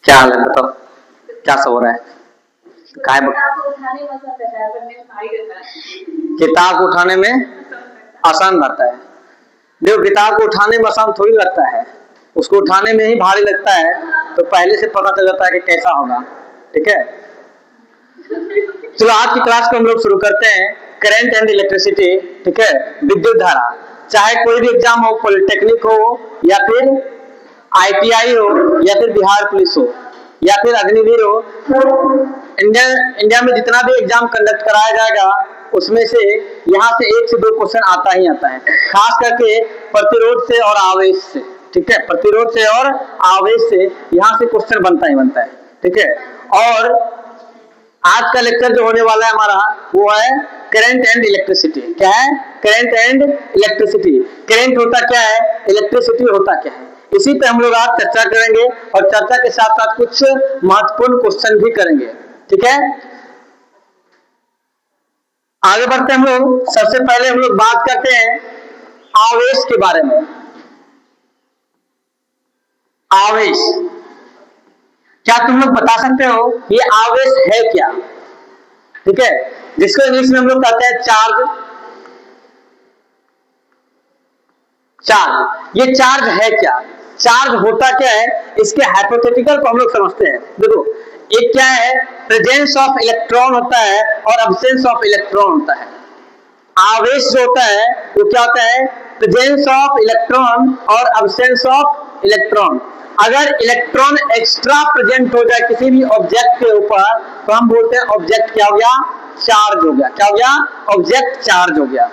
क्या हाल है बताओ, क्या सब हो रहा है? काय किताब उठाने में आसान लगता है। देखो, किताब को उठाने में आसान थोड़ी लगता है, उसको उठाने में ही भारी लगता है। तो पहले से पता चल जाता है कि कैसा होगा। ठीक है, चलो आज की क्लास को हम लोग शुरू करते हैं। करंट एंड इलेक्ट्रिसिटी, ठीक है, विद्युत धारा। चाहे कोई भी एग्जाम हो, पॉलिटेक्निक हो या फिर ITI हो या फिर बिहार पुलिस हो या फिर अग्निवीर हो, इंडिया में जितना भी एग्जाम कंडक्ट कराया जाएगा उसमें से यहाँ से 1 से 2 क्वेश्चन आता ही आता है, खास करके प्रतिरोध से और आवेश से। ठीक है, प्रतिरोध से और आवेश से यहाँ से क्वेश्चन बनता ही बनता है। ठीक है, और आज का लेक्चर जो होने वाला है हमारा वो है करंट एंड इलेक्ट्रिसिटी। क्या है? Current and electricity. करंट होता क्या है, इलेक्ट्रिसिटी होता क्या है, इसी पे हम लोग आज चर्चा करेंगे और चर्चा के साथ साथ कुछ महत्वपूर्ण क्वेश्चन भी करेंगे। ठीक है, आगे बढ़ते हैं हम लोग। सबसे पहले हम लोग बात करते हैं आवेश के बारे में। आवेश, क्या तुम लोग बता सकते हो ये आवेश है क्या? ठीक है, जिसको इंग्लिश में हम लोग कहते हैं चार्ज। चार्ज, ये चार्ज है क्या, चार्ज होता क्या है, इसके हाइपोथेटिकल को हम लोग समझते हैं। देखो, एक क्या है, प्रेजेंस ऑफ इलेक्ट्रॉन होता है और अब्सेंस ऑफ इलेक्ट्रॉन होता है। आवेश जो होता है वो क्या होता है, प्रेजेंस ऑफ इलेक्ट्रॉन और अब्सेंस ऑफ इलेक्ट्रॉन। अगर इलेक्ट्रॉन एक्स्ट्रा प्रेजेंट हो जाए किसी भी ऑब्जेक्ट के ऊपर तो हम बोलते हैं ऑब्जेक्ट क्या हो गया, चार्ज हो गया। क्या हो गया? ऑब्जेक्ट चार्ज हो गया।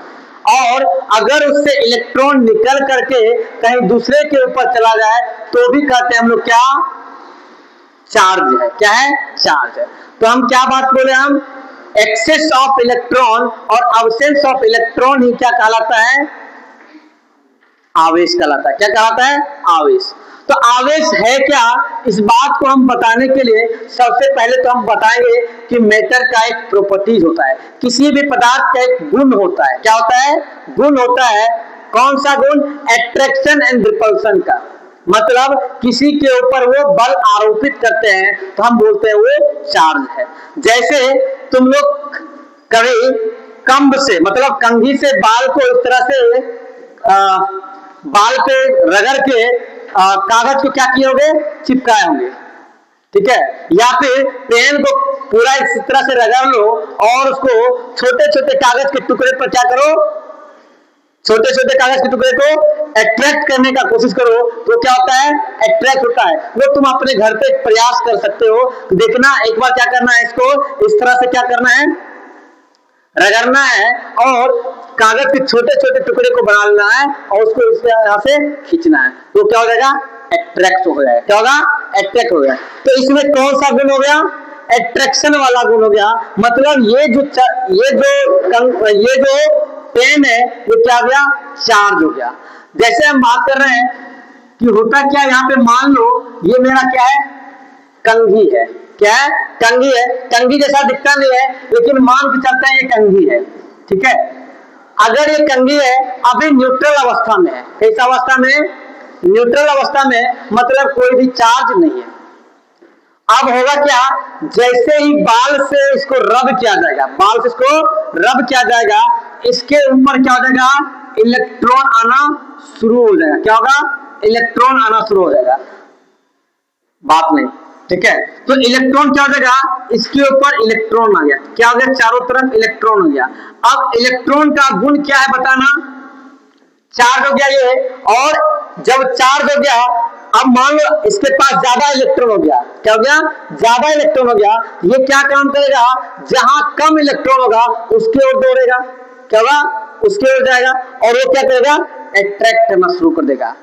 और अगर उससे इलेक्ट्रॉन निकल करके कहीं दूसरे के ऊपर चला जाए तो भी कहते हैं हम लोग क्या, चार्ज है। क्या है? चार्ज है। तो हम क्या बात बोले, हम एक्सेस ऑफ इलेक्ट्रॉन और अब्सेंस ऑफ इलेक्ट्रॉन ही क्या कहलाता है, आवेश कहलाता है। क्या कहलाता है? आवेश। तो आवेश है क्या, इस बात को हम बताने के लिए सबसे पहले तो हम बताएंगे कि मैटर का एक प्रॉपर्टीज होता है, किसी भी पदार्थ का एक गुण होता है। क्या होता है? गुण होता है। कौन सा गुण? एट्रैक्शन एंड रिपल्सन का। मतलब किसी के ऊपर वो बल आरोपित करते हैं तो हम बोलते हैं वो चार्ज है। जैसे तुम लोग कभी कंब से, मतलब कंघी से बाल को इस तरह से बाल पे रगड़ के कागज को क्या किए होंगे, चिपकाए होंगे। ठीक है, या फिर पेन को पूरा इस तरह से रगड़ लो और उसको छोटे छोटे कागज के टुकड़े पर क्या करो, छोटे छोटे कागज के टुकड़े को अट्रैक्ट करने का कोशिश करो तो क्या होता है, अट्रैक्ट होता है। वो तुम अपने घर पे प्रयास कर सकते हो। देखना, एक बार क्या करना है, इसको इस तरह से क्या करना है, रगड़ना है और कागज के छोटे छोटे टुकड़े को बना लेना है और उसको इस यहाँ से खींचना है तो क्या हो जाएगा, अट्रैक्ट हो जाएगा। क्या होगा? अट्रैक्ट हो गया। तो इसमें कौन सा गुण हो गया, अट्रैक्शन वाला गुण हो गया। मतलब ये जो पेन है वो क्या हो गया, चार्ज हो गया। जैसे हम बात कर रहे हैं कि होता क्या, यहाँ पे मान लो ये मेरा क्या है, कंघी है। क्या है? कंघी है। कंघी जैसा दिखता नहीं है लेकिन मान के चलते हैं ये कंघी है। ठीक है, अगर ये कंघी है अभी न्यूट्रल अवस्था में है। कैसा अवस्था में? न्यूट्रल अवस्था में, मतलब कोई भी चार्ज नहीं है। अब होगा क्या, जैसे ही बाल से इसको रब किया जाएगा, बाल से इसको रब किया जाएगा, इसके ऊपर क्या हो जाएगा, इलेक्ट्रॉन आना शुरू हो जाएगा। क्या होगा? इलेक्ट्रॉन आना शुरू हो जाएगा। बात नहीं, ठीक है। तो इलेक्ट्रॉन क्या हो जाएगा, इसके ऊपर इलेक्ट्रॉन आ गया। क्या हो गया, चारों तरफ इलेक्ट्रॉन हो गया। अब इलेक्ट्रॉन का गुण क्या है बताना, चार्ज हो गया ये। और जब चार्ज हो गया, अब मान लो इसके पास ज्यादा इलेक्ट्रॉन हो गया। क्या हो गया? ज्यादा इलेक्ट्रॉन हो गया। ये क्या काम करेगा, जहां कम इलेक्ट्रॉन होगा उसकी ओर दौड़ेगा। क्या होगा? उसकी ओर जाएगा और वो क्या करेगा, अट्रैक्ट करना शुरू कर देगा।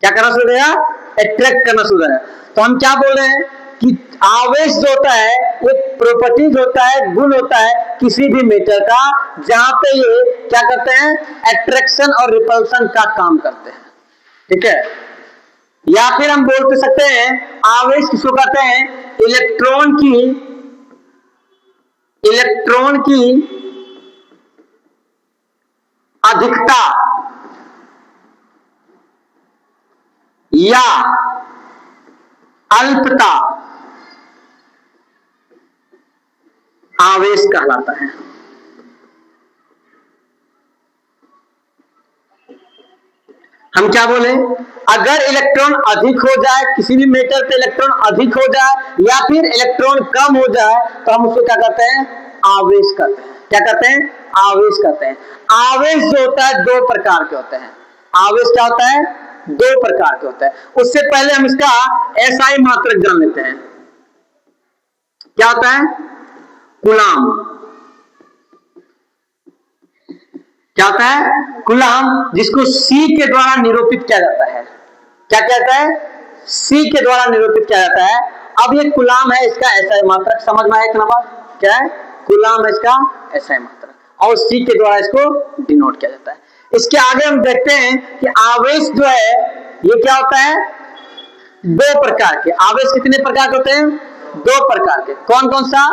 क्या करना शुरू करेगा, अट्रैक्ट करना शुरू करेगा। तो हम क्या बोल रहे हैं कि आवेश जो होता है एक प्रॉपर्टीज होता है, गुण होता है किसी भी मेटर का, जहां पे ये क्या करते हैं, अट्रैक्शन और रिपल्सन का काम करते हैं। ठीक है, या फिर हम बोल सकते हैं आवेश किसको कहते हैं, इलेक्ट्रॉन की अधिकता या अल्पता आवेश कहलाता है। हम क्या बोले, अगर इलेक्ट्रॉन अधिक हो जाए, किसी भी मेटल पे इलेक्ट्रॉन अधिक हो जाए या फिर इलेक्ट्रॉन कम हो जाए तो हम उसको क्या कहते हैं, आवेश कहते हैं। क्या कहते हैं, आवेश कहते हैं। आवेश जो होता है दो प्रकार के होते हैं। आवेश क्या होता है, दो प्रकार के होते हैं। उससे पहले हम इसका एसआई मात्रक जान लेते हैं। क्या होता है, कूलाम। क्या होता है, कूलाम, जिसको सी के द्वारा निरूपित किया जाता है। क्या कहता है, सी के द्वारा निरूपित किया जाता है। अब ये कूलाम है, इसका एसआई मात्रक समझ में आया एक नंबर, क्या है, कूलाम है इसका एसआई मात्रक और सी के द्वारा इसको डिनोट किया जाता है। इसके आगे हम देखते हैं कि आवेश जो है ये क्या होता है, दो प्रकार के। आवेश कितने प्रकार के होते हैं, दो प्रकार के। कौन कौन सा,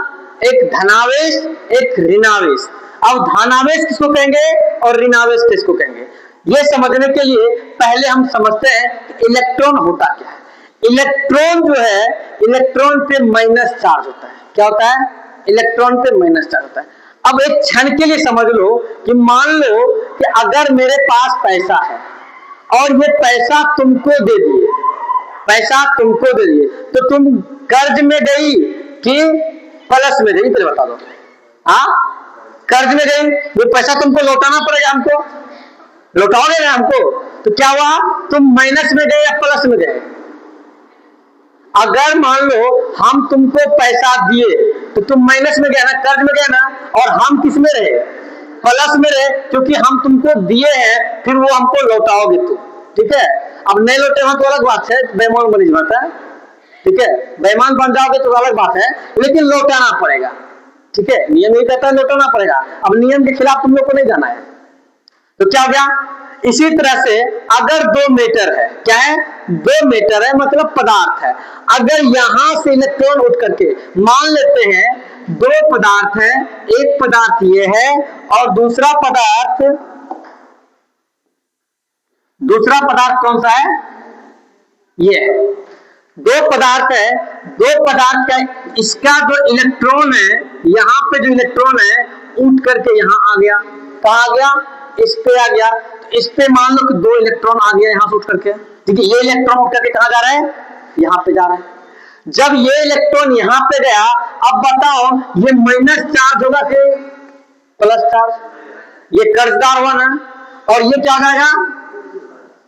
एक धनावेश, एक ऋणावेश। अब धनावेश किसको कहेंगे और ऋणावेश किसको कहेंगे, ये समझने के लिए पहले हम समझते हैं कि इलेक्ट्रॉन होता क्या है। इलेक्ट्रॉन जो है, इलेक्ट्रॉन पे माइनस चार्ज होता है। क्या होता है, इलेक्ट्रॉन पे माइनस चार्ज होता है। अब एक क्षण के लिए समझ लो कि मान लो कि अगर मेरे पास पैसा है और ये पैसा तुमको दे दिए, पैसा तुमको दे दिए, तो तुम कर्ज में गई कि प्लस में गई, पहले बता दो। हाँ, कर्ज में गई, वो पैसा तुमको लौटाना पड़ेगा, हमको लौटाओगे ना हमको, तो क्या हुआ, तुम माइनस में गए या प्लस में गए। अगर मान लो हम तुमको पैसा दिए तो तुम माइनस में गए ना, कर्ज में गए ना, और हम किस में रहे, प्लस में रहे, क्योंकि हम तुमको दिए हैं, फिर वो हमको लौटाओगे तुम, ठीक है। अब नहीं लौटे हो तो अलग बात है, बेईमान बनी बात है, ठीक है, बेईमान बन जाओगे तो अलग बात है, लेकिन लौटाना पड़ेगा, ठीक है। नियम नहीं कहता है लौटाना पड़ेगा, अब नियम के खिलाफ तुम लोग को नहीं जाना है। तो क्या हो गया, इसी तरह से अगर दो मीटर है, क्या है, दो मीटर है मतलब पदार्थ है। अगर यहां से इलेक्ट्रॉन उठ करके, मान लेते हैं दो पदार्थ है, एक पदार्थ ये है और दूसरा पदार्थ कौन सा है, ये है। दो पदार्थ है, दो पदार्थ का इसका जो इलेक्ट्रॉन है, यहां पे जो इलेक्ट्रॉन है उठ करके यहां आ गया, कहा आ गया, इस पे आ गया। तो इस पे मान लो कि दो इलेक्ट्रॉन आ गया यहां से उठ करके, ठीक है। ये इलेक्ट्रॉन उठ करके कहां जा रहा है, यहां पे जा रहा है। जब ये इलेक्ट्रॉन यहां पे गया, अब बताओ ये माइनस चार्ज होगा कि प्लस चार्ज, ये कर्जदार हुआ ना, और ये क्या जाएगा,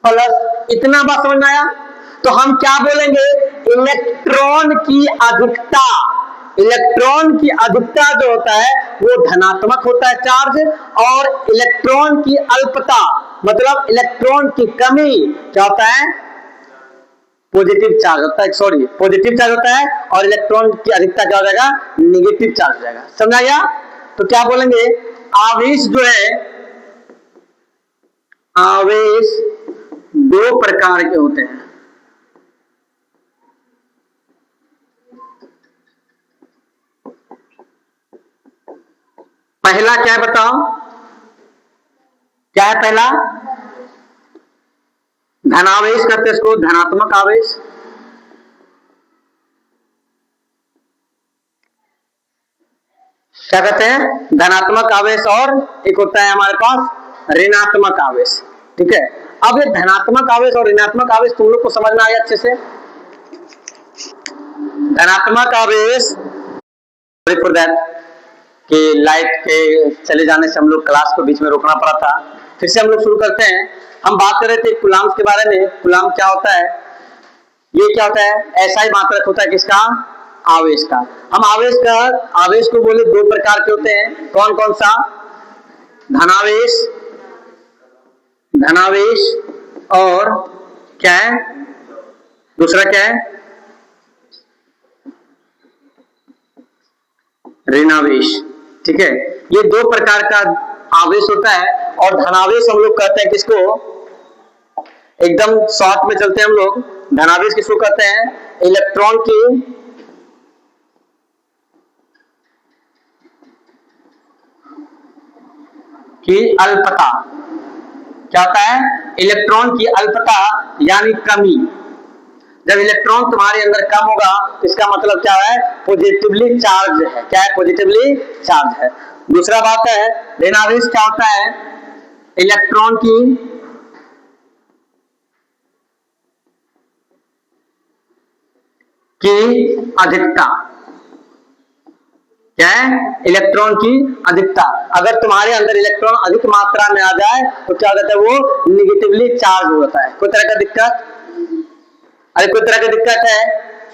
प्लस। इतना बात समझ में आया। तो हम क्या बोलेंगे, इलेक्ट्रॉन की अधिकता, इलेक्ट्रॉन की अधिकता जो होता है वो धनात्मक होता है चार्ज, और इलेक्ट्रॉन की अल्पता मतलब इलेक्ट्रॉन की कमी क्या होता है, पॉजिटिव चार्ज होता है, सॉरी पॉजिटिव चार्ज होता है, और इलेक्ट्रॉन की अधिकता क्या हो जाएगा, निगेटिव चार्ज हो जाएगा। समझ आया। तो क्या बोलेंगे, आवेश जो है, आवेश दो प्रकार के होते हैं। पहला क्या है बताओ, क्या है पहला, धनावेश कहते हैं इसको, धनात्मक आवेश। क्या कहते हैं, धनात्मक आवेश, और एक होता है हमारे पास ऋणात्मक आवेश, ठीक है। अब ये धनात्मक आवेश और ऋणात्मक आवेश तुम लोग को समझ में आया अच्छे से। धनात्मक आवेश, फॉर दैट कि लाइट के चले जाने से हम लोग क्लास को बीच में रोकना पड़ा था, फिर से हम लोग शुरू करते हैं। हम बात कर रहे थे कूलाम के बारे में। कूलाम क्या होता है, ये क्या होता है, ऐसा ही मात्रक होता है किसका, आवेश का। हम आवेश को बोले दो प्रकार के होते हैं, कौन कौन सा, धनावेश, धनावेश, और क्या है दूसरा, क्या है, ऋणावेश, ठीक है। ये दो प्रकार का आवेश होता है। और धनावेश हम लोग कहते हैं किसको, एकदम शॉर्ट में चलते हैं हम लोग, धनावेश किसको कहते हैं, इलेक्ट्रॉन की अल्पता। क्या होता है, इलेक्ट्रॉन की अल्पता यानी कमी। जब इलेक्ट्रॉन तुम्हारे अंदर कम होगा इसका मतलब क्या है, पॉजिटिवली चार्ज है। क्या है, पॉजिटिवली चार्ज है। दूसरा बात है ऋणावेश क्या होता है, इलेक्ट्रॉन की अधिकता। क्या है, इलेक्ट्रॉन की अधिकता। अगर तुम्हारे अंदर इलेक्ट्रॉन अधिक मात्रा में आ जाए तो क्या होता है, वो निगेटिवली चार्ज होता है। कोई तरह का दिक्कत, अरे कोई तरह की दिक्कत है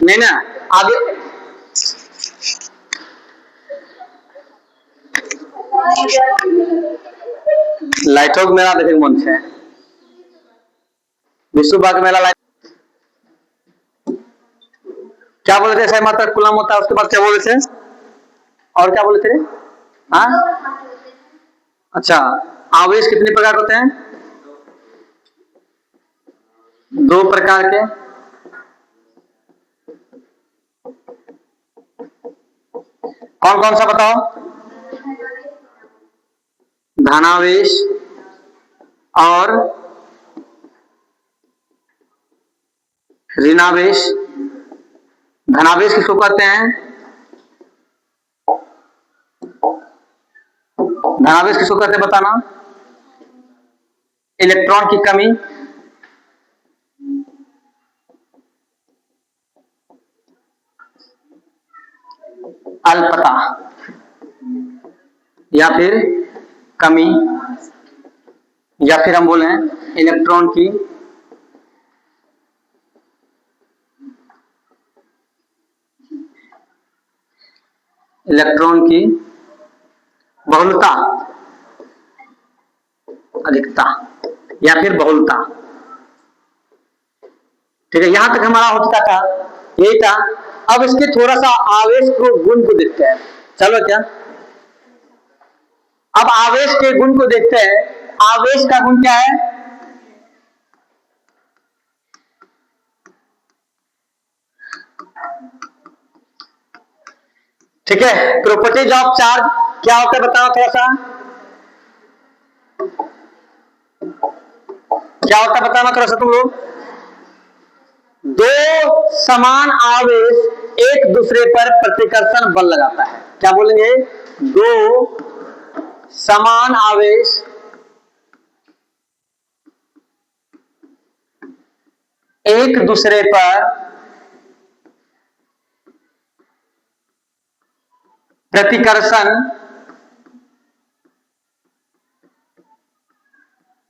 नहीं ना। आगे लाइटों मेला देखे मन से विश्व बाग मेला लाइट क्या बोले थे, सही मात्रा कुलम होता है, उसके बाद क्या बोले थे और क्या बोले थे, हाँ अच्छा। आवेश कितने प्रकार होते हैं, दो प्रकार के। कौन कौन सा बताओ, धनावेश और ऋणावेश। धनावेश किसको कहते हैं, धनावेश किसको कहते हैं बताना, इलेक्ट्रॉन की कमी, अल्पता या फिर कमी, या फिर हम बोले इलेक्ट्रॉन की बहुलता, अधिकता या फिर बहुलता। ठीक है, यहां तक हमारा हो चुका था, यही था। अब इसके थोड़ा सा आवेश को गुण को देखते हैं, चलो क्या। अब आवेश के गुण को देखते हैं। आवेश का गुण क्या है, ठीक है। प्रॉपर्टीज ऑफ चार्ज क्या होता है बताओ थोड़ा सा, क्या होता है बताना थोड़ा सा तुम लोग। दो समान आवेश एक दूसरे पर प्रतिकर्षण बल लगाता है। क्या बोलेंगे, दो समान आवेश एक दूसरे पर प्रतिकर्षण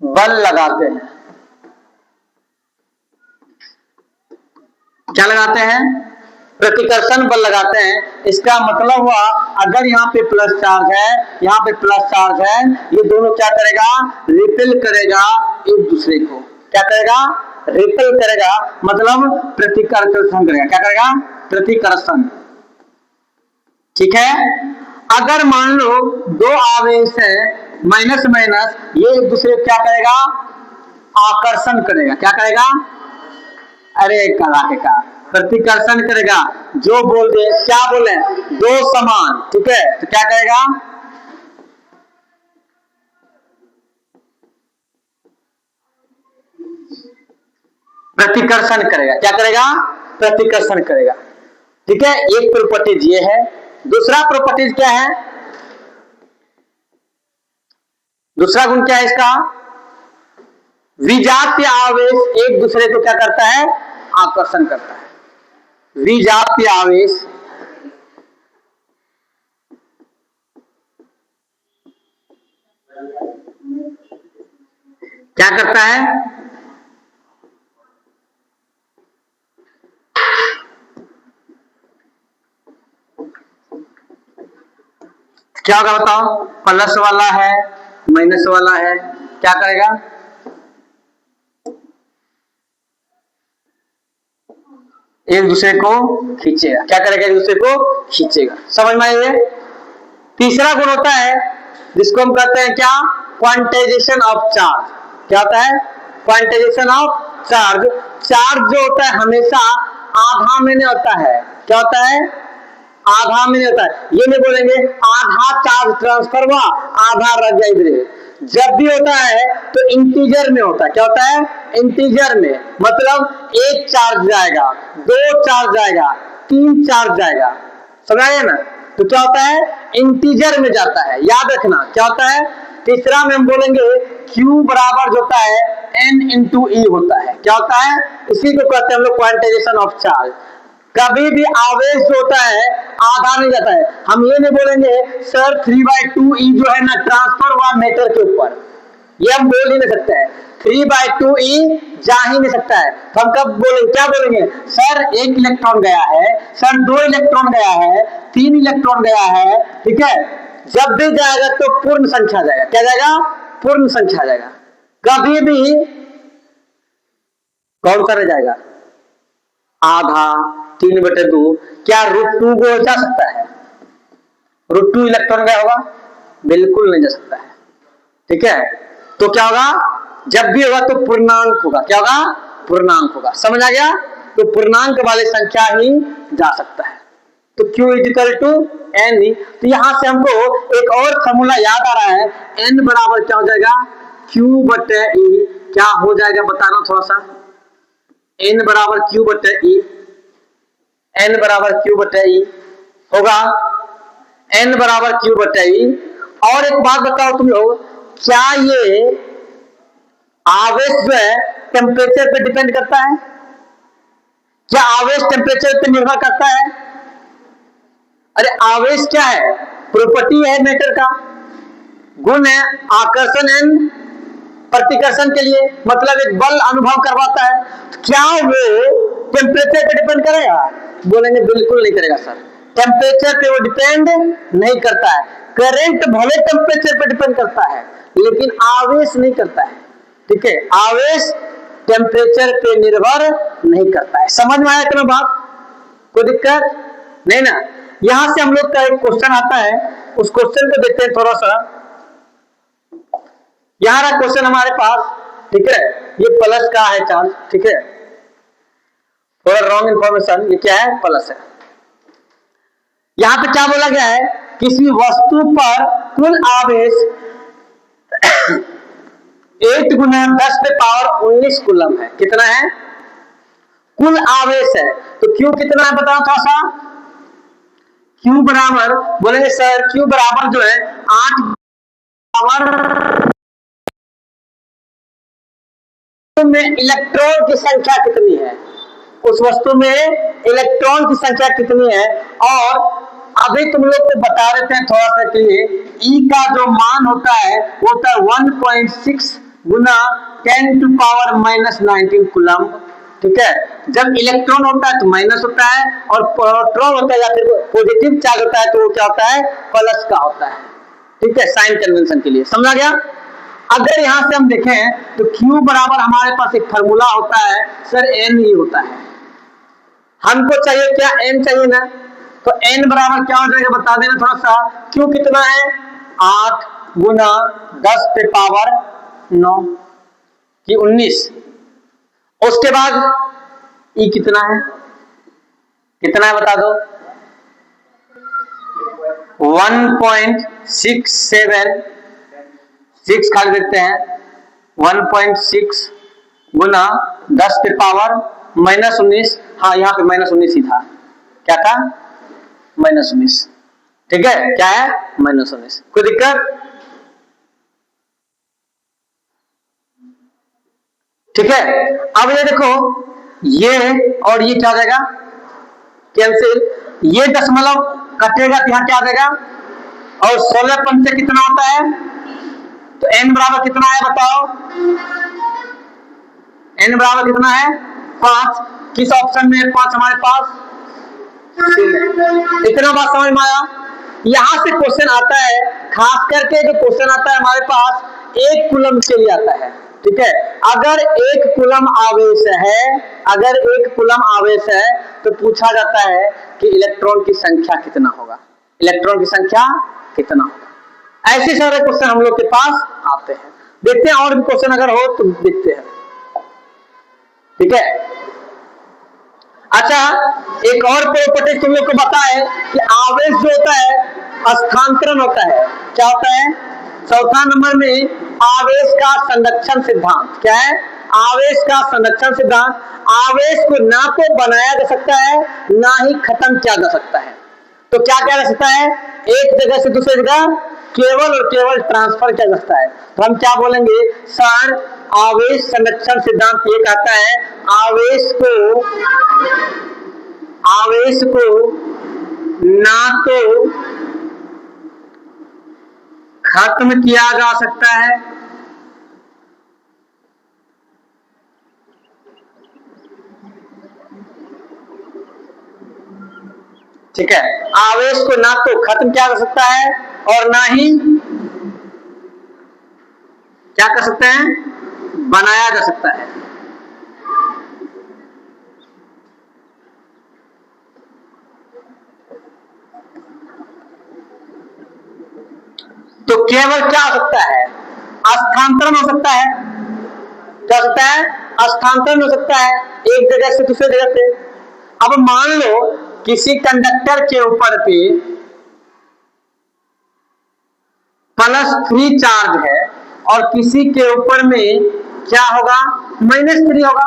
बल लगाते हैं। क्या लगाते हैं, प्रतिकर्षण बल लगाते हैं। इसका मतलब हुआ अगर यहाँ पे प्लस चार्ज है, यहाँ पे प्लस चार्ज है, ये दोनों क्या करेगा, रिपेल करेगा एक दूसरे को। क्या करेगा, रिपेल करेगा, मतलब प्रतिकर्षण करेगा। क्या करेगा, प्रतिकर्षण। ठीक है। अगर मान लो दो आवेश है माइनस माइनस, ये एक दूसरे को क्या करेगा, आकर्षण करेगा। क्या करेगा, अरे कला का प्रतिकर्षण करेगा। जो बोल दे, क्या बोले, दो समान, ठीक है, तो क्या करेगा, प्रतिकर्षण करेगा। क्या करेगा, प्रतिकर्षण करेगा। ठीक है, एक प्रॉपर्टीज ये है। दूसरा प्रॉपर्टीज क्या है, दूसरा गुण क्या है इसका, विजातीय आवेश एक दूसरे को क्या करता है, आकर्षण करता है। विजातीय आवेश क्या करता है, क्या होगा बताओ, प्लस वाला है माइनस वाला है, क्या करेगा, एक दूसरे को खींचेगा। क्या करेगा, एक दूसरे को खींचेगा। समझ में आइए। तीसरा गुण होता है जिसको हम कहते हैं क्या, क्वांटाइजेशन ऑफ चार्ज। क्या होता है, क्वांटाइजेशन ऑफ चार्ज। चार्ज जो होता है हमेशा आधा में नहीं होता है। क्या होता है, आधा में नहीं होता है, ये नहीं बोलेंगे आधा चार्ज ट्रांसफर हुआ आधा रह गया इधर। जब भी होता है तो इंटीजर में होता है। क्या होता है? इंटीजर में। मतलब एक चार्ज जाएगा, दो चार्ज जाएगा, तीन चार्ज जाएगा, समझ आया ना? तो क्या होता है? इंटीजर में जाता है, याद रखना। क्या होता है? तीसरा में हम बोलेंगे Q बराबर जो होता है N इंटू E होता है। क्या होता है? इसी को कहते हैं हम लोग क्वांटाइजेशन ऑफ चार्ज। कभी भी आवेश जो होता है आधा नहीं जाता है। हम ये नहीं बोलेंगे सर 3/2E जो है ना ट्रांसफर हुआ मैटर के ऊपर, ये हम बोल ही नहीं सकते हैं। 3/2E जा ही नहीं सकता है। तो हम कब बोलेंगे? क्या बोलेंगे? सर एक इलेक्ट्रॉन गया है, सर दो इलेक्ट्रॉन गया है, तीन इलेक्ट्रॉन गया है, ठीक है। जब भी जाएगा तो पूर्ण संख्या जाएगा। क्या जाएगा? पूर्ण संख्या जाएगा। कभी भी कौन सा रह जाएगा? आधा, 3/2। क्या √2 को जा सकता है? √2 इलेक्ट्रॉन गया होगा? बिल्कुल नहीं जा सकता है, ठीक है। तो क्या होगा? जब भी होगा तो पूर्णांक होगा। क्या होगा? पूर्णांक होगा। समझ आ गया? तो पूर्णांक वाली संख्या ही जा सकता है। तो Q = N। तो यहां से हमको एक और फॉर्मूला याद आ रहा है। N बराबर क्या हो जाएगा? Q/E। क्या हो जाएगा बताना थोड़ा सा। N बराबर Q/E। N बराबर Q/E होगा। N बराबर Q/E। और एक बात बताओ तुम लोग, क्या ये आवेश जो है टेम्परेचर पे डिपेंड करता है? क्या आवेश टेम्परेचर पे निर्भर करता है? अरे आवेश क्या है? प्रॉपर्टी है मैटर का, गुण है आकर्षण एंड प्रतिकर्षण के लिए, मतलब एक बल अनुभव करवाता है। तो क्या वो टेम्परेचर पे डिपेंड करेगा? बोलेंगे बिल्कुल नहीं करेगा सर, टेम्परेचर पे वो डिपेंड नहीं करता है। करंट भले टेम्परेचर पे डिपेंड करता है लेकिन आवेश नहीं करता है, ठीक है। आवेश टेम्परेचर पे निर्भर नहीं करता है। समझ में आया तुम्हें बात? कोई दिक्कत नहीं ना? यहां से हम लोग का एक क्वेश्चन आता है, उस क्वेश्चन को देखते हैं थोड़ा सा। यहां रहा क्वेश्चन हमारे पास, ठीक है। ये प्लस का है चार्ज, ठीक है। थोड़ा रॉन्ग इंफॉर्मेशन, ये क्या है? प्लस है। यहां पे क्या बोला गया है? किसी वस्तु पर कुल आवेश 8 गुना 10⁻19 कूलम है। कितना है? कुल आवेश है। तो Q कितना है बताओ थोड़ा सा। Q बराबर बोलेंगे सर Q बराबर जो है 8 पावर में इलेक्ट्रॉन की संख्या कितनी है, उस वस्तु में इलेक्ट्रॉन की संख्या कितनी है। और अभी तुम लोग को बता रहे थे थोड़ा सा के लिए, E का जो मान होता है वो होता है 1.6 गुना 10⁻⁻19 कूलम, ठीक है। जब इलेक्ट्रॉन होता है तो माइनस होता है, और प्रोटॉन होता है या फिर पॉजिटिव चार्ज होता है तो वो क्या होता है? प्लस का होता है, ठीक है, साइन कन्वेंशन के लिए। समझा गया? अगर यहां से हम देखें तो Q बराबर हमारे पास एक फार्मूला होता है सर N ही होता है। हमको चाहिए क्या? N चाहिए ना। तो N बराबर क्या हो जाएगा बता देना थोड़ा सा। Q कितना है? 8 गुना 10⁻9 की 19। उसके बाद E कितना है? कितना है बता दो। 1.67 6 खाली देखते हैं। 1.6 गुना 10⁻⁻19। हाँ यहाँ पे -19 ही था। क्या था? -19, ठीक है। क्या है? -19। कोई दिक्कत? ठीक है। अब ये देखो, ये और ये क्या हो जाएगा? कैंसिल। ये दशमलव कटेगा तो यहाँ क्या आ जाएगा? और 16 से कितना होता है? तो N बराबर कितना है बताओ। N बराबर कितना है? 5। किस ऑप्शन में 5 हमारे पास? इतना बात समझ में आया? यहां से क्वेश्चन आता है, खास करके जो क्वेश्चन आता है हमारे पास 1 कूलम के लिए आता है, ठीक है। अगर 1 कूलम आवेश है, अगर 1 कूलम आवेश है तो पूछा जाता है कि इलेक्ट्रॉन की संख्या कितना होगा, इलेक्ट्रॉन की संख्या कितना होगा। ऐसे सारे क्वेश्चन हम लोग के पास आते हैं। देखते हैं और भी क्वेश्चन अगर हो तो देखते हैं, ठीक है। अच्छा, एक और प्रॉपर्टी तुम लोग को पता है कि आवेश जो होता है स्थानांतरण होता है। क्या होता है? चौथा नंबर में आवेश का संरक्षण सिद्धांत। क्या है? आवेश का संरक्षण सिद्धांत। आवेश को ना तो बनाया जा सकता है ना ही खत्म किया जा सकता है। तो क्या किया जा सकता है? एक जगह से दूसरी जगह केवल और केवल ट्रांसफर किया जा सकता है। तो हम क्या बोलेंगे? सर, आवेश संरक्षण सिद्धांत ये कहता है आवेश को ना तो खत्म किया जा सकता है ठीक है, आवेश को ना तो खत्म किया जा सकता है और ना ही क्या कर सकते हैं? बनाया जा सकता है। तो केवल क्या हो सकता है? स्थानांतरण हो सकता है। क्या हो सकता है? स्थानांतरण हो सकता है एक जगह से दूसरे जगह पे। अब मान लो किसी कंडक्टर के ऊपर पे +3 चार्ज है और किसी के ऊपर में क्या होगा? -3 होगा,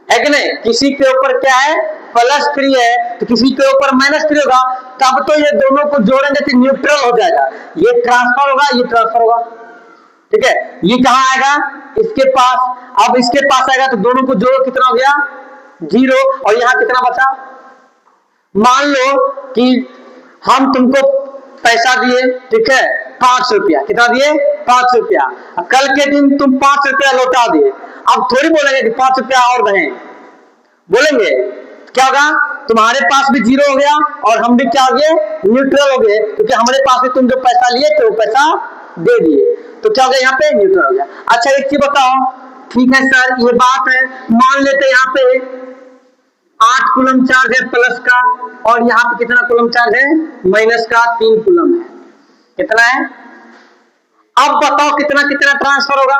है कि नहीं? किसी के ऊपर क्या है? +3 है तो किसी के ऊपर -3 होगा। तब तो ये दोनों को जोड़ेंगे तो न्यूट्रल हो जाएगा। ये ट्रांसफर होगा, ये ट्रांसफर होगा। ठीक है, ये कहां आएगा? इसके पास। अब इसके पास आएगा तो दोनों को जोड़ो, कितना हो गया? 0। और यहां कितना बचा? मान लो कि हम तुमको पैसा दिए, ठीक है, 5 रुपया। कितना दिए? 5 रुपया। कल के दिन तुम 5 रुपया लौटा दिए। अब थोड़ी बोलेंगे कि 5 रुपया और दें, बोलेंगे क्या होगा? तुम्हारे पास भी 0 हो गया और हम भी क्या हो गए? न्यूट्रल हो गए, क्योंकि हमारे पास भी तुम जो पैसा लिए थे वो पैसा दे दिए। तो क्या हो गया? यहाँ पे न्यूट्रल हो गया। अच्छा, एक चीज बताओ। ठीक है सर, ये बात है। मान लेते यहाँ पे 8 कूलम चार्ज है प्लस का, और यहाँ पे कितना कूलम चार्ज है? माइनस का 3 कूलम है। कितना है? अब बताओ कितना कितना ट्रांसफर होगा?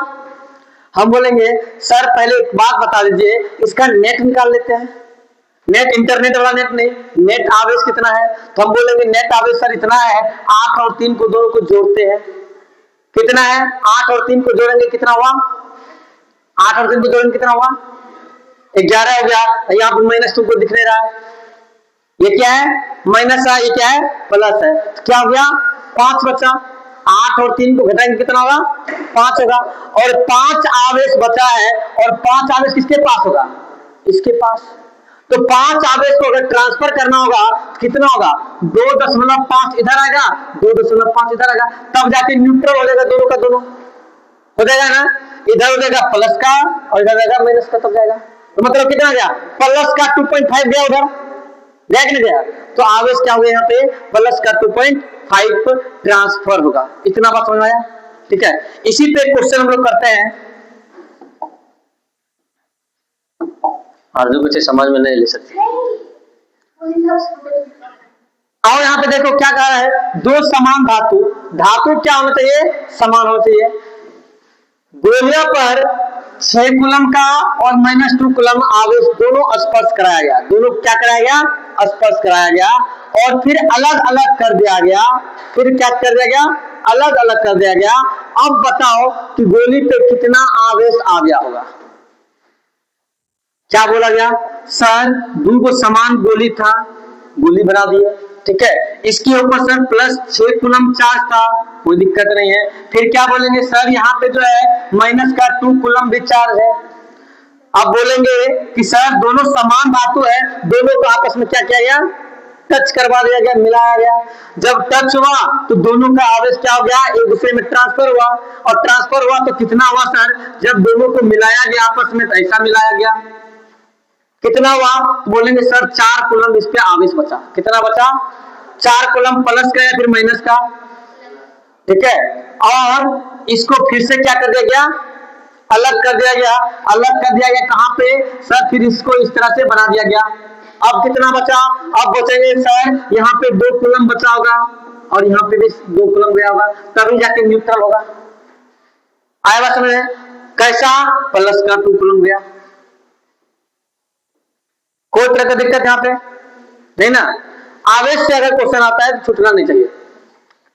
हम बोलेंगे सर पहले एक बात बता दीजिए, इसका नेट निकाल लेते हैं। नेट इंटरनेट वाला नेट नहीं, नेट आवेश कितना है? तो हम बोलेंगे नेट आवेश सर इतना है। 8 और 3 को दोनों को जोड़ते हैं, कितना है? 8 और 3 को जोड़ेंगे कितना हुआ? 8 और 3 को जोड़ेंगे कितना हुआ? 11 हो गया। यहाँ पर माइनस तुमको दिख नहीं रहा है, ये क्या है? माइनस है, ये क्या है? प्लस है। तो क्या हो गया? 5 बचा। 8 और 3 को घटाएंगे कितना होगा? 5 होगा। और 5 आवेश बचा है, और 5 आवेश किसके पास होगा? इसके पास। तो 5 आवेश को अगर ट्रांसफर करना होगा कितना होगा? 2.5 इधर आएगा, 2.5 इधर आएगा, तब जाके न्यूट्रल हो जाएगा। दोनों का दोनों हो जाएगा ना? इधर हो जाएगा प्लस का और इधर जाएगा माइनस का, तब जाएगा। तो मतलब कितना गया? प्लस का 2.5 गया उधर, गया कि नहीं गया? तो आवेश क्या हो गया? यहाँ पे प्लस का 2.5 ट्रांसफर होगा। इतना बात समझ में आया? ठीक है, इसी पे क्वेश्चन हम लोग करते हैं। और जो कुछ समझ में नहीं ले सकते। और यहाँ पे देखो क्या कह रहा है? दो समान धातु, धातु क्या होना चाहिए? समान होना चाहिए। गोलिया पर 6 कूलम का और -2 कूलम आवेश दोनों स्पर्श कराया गया। दोनों क्या कराया गया? स्पर्श कराया गया, और फिर अलग अलग कर दिया गया। फिर क्या कर दिया गया? अलग अलग कर दिया गया। अब बताओ कि गोली पे कितना आवेश आ गया होगा? क्या बोला गया? सर दो को समान गोली था, गोली बना दिए, ठीक है। इसके ऊपर सर +6 कूलम चार्ज था, कोई दिक्कत नहीं है। फिर क्या बोलेंगे? सर यहाँ पे जो है माइनस का 2 कूलम भी चार्ज है। अब बोलेंगे कि सर दोनों समान धातु है, दोनों को आपस में क्या किया गया? टच करवा दिया गया, मिलाया गया। जब टच हुआ तो दोनों का आवेश क्या हो गया? एक दूसरे में ट्रांसफर हुआ। और ट्रांसफर हुआ तो कितना हुआ सर? जब दोनों को मिलाया गया आपस में, तो ऐसा मिलाया गया, कितना हुआ? बोलेंगे सर 4 कूलम इस पे आवेश बचा। कितना बचा? 4 कूलम प्लस का या फिर माइनस का, ठीक है। और इसको फिर से क्या कर दिया गया? अलग कर दिया गया। अलग कर दिया गया कहां पे? सर फिर इसको इस तरह से बना दिया गया। अब कितना बचा? अब बचेंगे सर यहाँ पे 2 कूलम बचा होगा, और यहाँ पे भी 2 कूलम गया होगा, तभी जाके न्यूट्रल होगा। आया बात समझ में? कैसा? प्लस का 2 कूलम गया। कोई तरह का दिक्कत यहाँ पे नहीं ना। आवेश से अगर क्वेश्चन आता है तो छूटना नहीं चाहिए।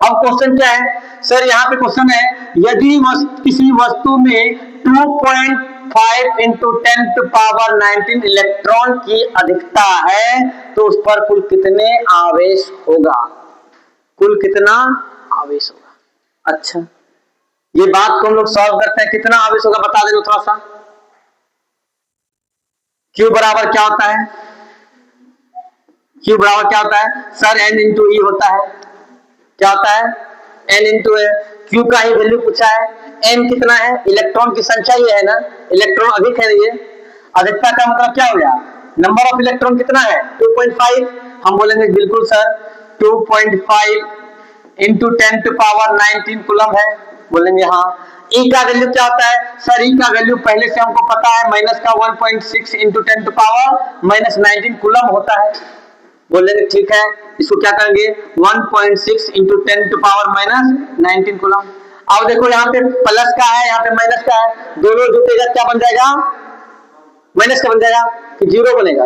अब क्वेश्चन क्या है सर, यहाँ पे क्वेश्चन है यदि किसी वस्तु में 2.5 इंटू 10⁻19 इलेक्ट्रॉन की अधिकता है तो उस पर कुल कितने आवेश होगा, कुल कितना आवेश होगा। अच्छा, ये बात को हम लोग सॉल्व करते हैं, कितना आवेश होगा बता देना थोड़ा सा। Q बराबर क्या होता है, Q बराबर क्या होता है सर, N इंटू ई होता है। क्या होता है, N इंटू ए। Q का ही वैल्यू पूछा है, N कितना है, इलेक्ट्रॉन की संख्या ये है ना, इलेक्ट्रॉन अधिक है ये। अधिकता का मतलब क्या हो गया, नंबर ऑफ इलेक्ट्रॉन कितना है 2.5। हम बोलेंगे बिल्कुल सर 2.5 इंटू 10⁻19 कूलम है, बोलेंगे हाँ। E का वैल्यू क्या होता है सर, E का वैल्यू पहले से हमको पता है, माइनस का 1.6 इंटू 10⁻19 कूलम होता है, बोलेंगे ठीक है। इसको क्या करेंगे 1.6 इंटू 10⁻19 कूलम। अब देखो यहाँ पे प्लस का है, यहाँ पे माइनस का है, दोनों जुटेगा क्या बन जाएगा, माइनस का बन जाएगा कि जीरो बनेगा।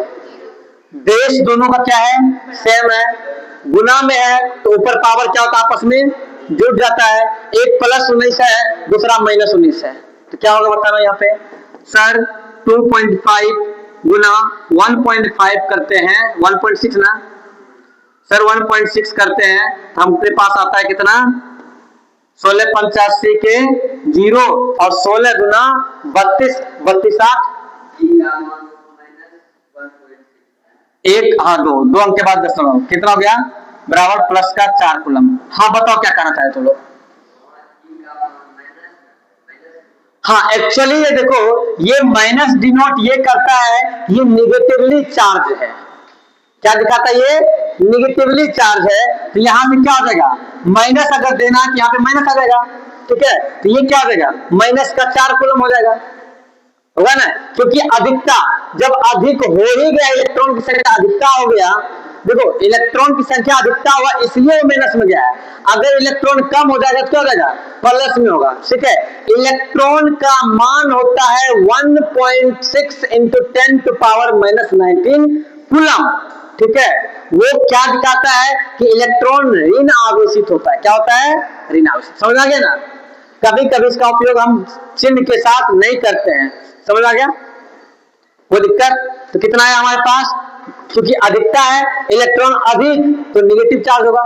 बेस दोनों का क्या है, सेम है, गुना में है तो ऊपर पावर क्या होता है आपस में जुड़ जाता है। एक +19 है, दूसरा -19 है, तो क्या होगा बताना यहाँ पे सर 2.5 गुना 1.5 करते हैं, 1.6 ना सर, 1.6 करते हैं तो हमके पास आता है कितना 1685 के 0 और 16 गुना 32, 32 एक, हाँ दो अंक के बाद 10 कितना हो गया बराबर प्लस का 4 कूलम। हाँ बताओ क्या कहना चाहे तुम लोग। हाँ एक्चुअली ये देखो, ये माइनस डिनोट ये करता है, ये निगेटिवली चार्ज है। क्या दिखाता है, ये निगेटिवली चार्ज है, तो यहां से क्या हो जाएगा माइनस, अगर देना है तो यहाँ पे माइनस आ जाएगा, ठीक है। तो ये क्या हो जाएगा माइनस का 4 कूलम हो जाएगा, होगा ना, क्योंकि अधिकता जब अधिक हो ही गया, इलेक्ट्रॉन की संख्या अधिकता हो गया, देखो इलेक्ट्रॉन की संख्या अधिकता हुआ इसलिए वो माइनस में गया है। अगर इलेक्ट्रॉन कम हो जाएगा तो क्या हो जाएगा प्लस में होगा, ठीक है। इलेक्ट्रॉन का मान होता है 1.6 इंटू 10⁻19 कूलम, ठीक है। वो क्या दिखाता है कि इलेक्ट्रॉन ऋण आवेशित होता है। क्या होता है, ऋण आवेशित, समझ आ गया ना। कभी कभी इसका उपयोग हम चिन्ह के साथ नहीं करते हैं, समझ आ गया, वो दिक्कत। तो कितना है हमारे पास, क्योंकि अधिकता है, इलेक्ट्रॉन अधिक तो निगेटिव चार्ज होगा,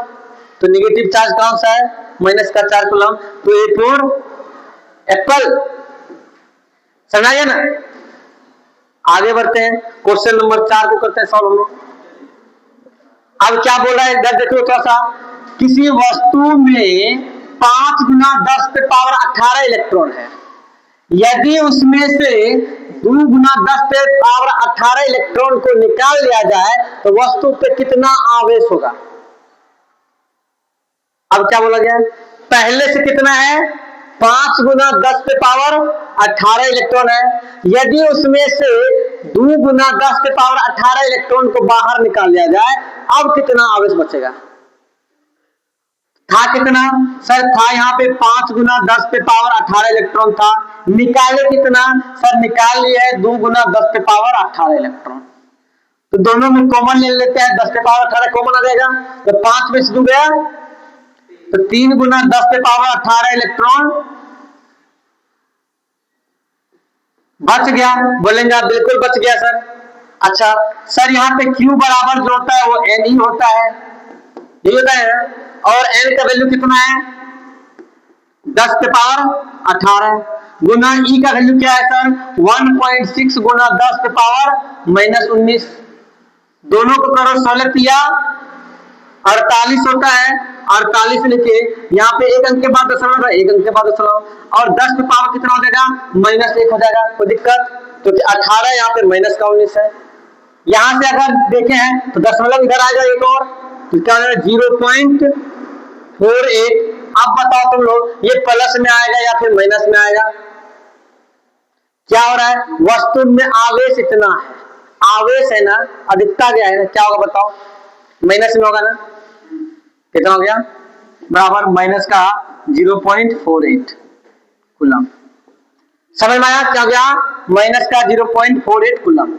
तो निगेटिव चार्ज कौन सा है माइनस का 4 कूलम, तो ए फॉर एप्पल, समझ आ गया ना। आगे बढ़ते हैं, क्वेश्चन नंबर 4 को करते हैं सॉल्व हम लोग। अब क्या बोल रहा है इधर देखो थोड़ा सा, किसी वस्तु में 5 गुना 10⁻18 इलेक्ट्रॉन है, यदि उसमें से 2 गुना 10⁻18 इलेक्ट्रॉन को निकाल लिया जाए तो वस्तु पे कितना आवेश होगा। अब क्या बोला गया, पहले से कितना है 5 गुना 10⁻18 इलेक्ट्रॉन है, यदि उसमें से 2 गुना 10⁻18 इलेक्ट्रॉन को बाहर निकाल लिया जाए, अब कितना आवेश बचेगा। था कितना सर, था यहाँ पे 5 गुना 10⁻18 इलेक्ट्रॉन था, निकाले कितना सर, निकाल लिए है 2 गुना 10⁻18 इलेक्ट्रॉन। तो दोनों में कॉमन ले लेते हैं, 10⁻18 कॉमन आ जाएगा, तो 5 में से 2 गया तो 3 गुना 10⁻18 इलेक्ट्रॉन बच गया, बोलेंगे आप बिल्कुल बच गया सर। अच्छा सर, यहाँ पे Q बराबर जो होता है वो Ne होता है, ये होता है, और N का वैल्यू कितना है 10⁻18 गुना E का वैल्यू क्या है सर 1.6 गुना 10⁻−19, दोनों को करो 16 तिया 48 होता है, 48 लिखे यहाँ पे एक अंक के बाद दशमलव है, एक अंक के बाद दशमलव, और 10 पे पावर कितना हो जाएगा -1 हो जाएगा, कोई दिक्कत, तो 18 यहाँ पे माइनस का 19 है। यहां से अगर देखे हैं तो दशमलव इधर आएगा एक और, तो क्या हो जाएगा 0.48। अब बताओ तुम लोग ये प्लस में आएगा या फिर माइनस में आएगा। क्या हो रहा है, वस्तु में आवेश इतना है, आवेश है ना, अधिकता क्या है ना, क्या होगा बताओ, माइनस में होगा ना, कितना हो गया बराबर माइनस का 0.48 कूलम। समझ में आया क्या हो गया, माइनस का 0.48 कूलम।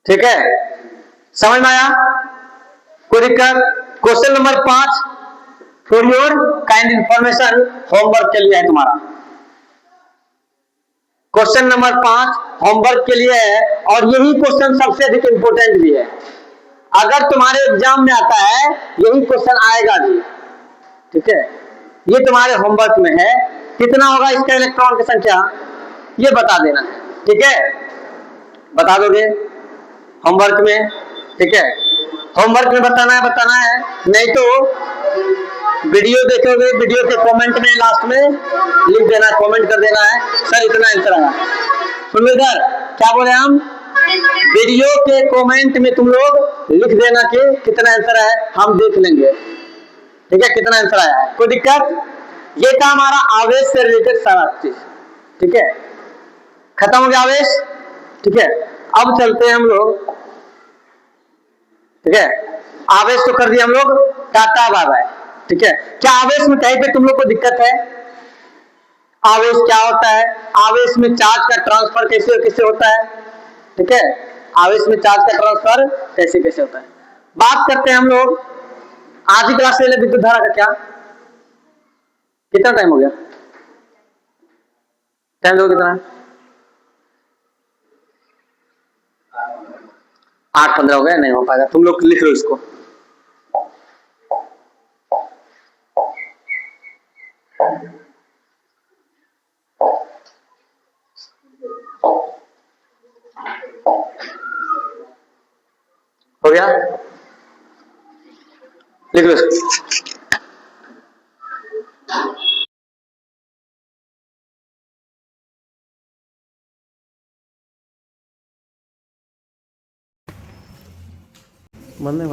ठीक है, समझ में आया? कोई दिक्कत? Question number 5 for your kind information, homework के लिए है तुम्हारा। क्वेश्चन नंबर 5 होमवर्क के लिए है, और यही क्वेश्चन सबसे अधिक इंपोर्टेंट भी है। अगर तुम्हारे एग्जाम में आता है यही क्वेश्चन आएगा भी, ठीक है। ये तुम्हारे होमवर्क में है। कितना होगा इसका इलेक्ट्रॉन की संख्या, ये बता देना है, ठीक है। बता दोगे होमवर्क में, ठीक है। होमवर्क में बताना है, नहीं तो वीडियो देखोगे, वीडियो के कमेंट में लास्ट में लिख देना, कमेंट कर देना है सर इतना आंसर आया। सुन लो इधर, क्या बोले हम, वीडियो के कमेंट में तुम लोग लिख देना कि कितना आंसर है, हम देख लेंगे, ठीक है, कितना आंसर आया है। कोई दिक्कत? ये था हमारा आवेश से रिलेटेड सारा चीज, ठीक है। खत्म हो गया आवेश, ठीक है। अब चलते हैं हम लोग, ठीक है। आवेश तो कर दिया हम लोग, टाटा बाय बाय, ठीक है। क्या आवेश में कहीं पे तुम लोग को दिक्कत है? आवेश क्या होता है, आवेश में चार्ज का ट्रांसफर कैसे कैसे होता है, ठीक है। आवेश में चार्ज का ट्रांसफर कैसे कैसे होता है, बात करते हैं हम लोग। आज ही क्लास ले ले विद्युत धारा का, क्या कितना टाइम हो गया, टाइम देखो कितना है, 8:15 हो गया, नहीं हो पाएगा, तुम लोग लिख लो इसको। हो गया, लिख लो इसको। बनने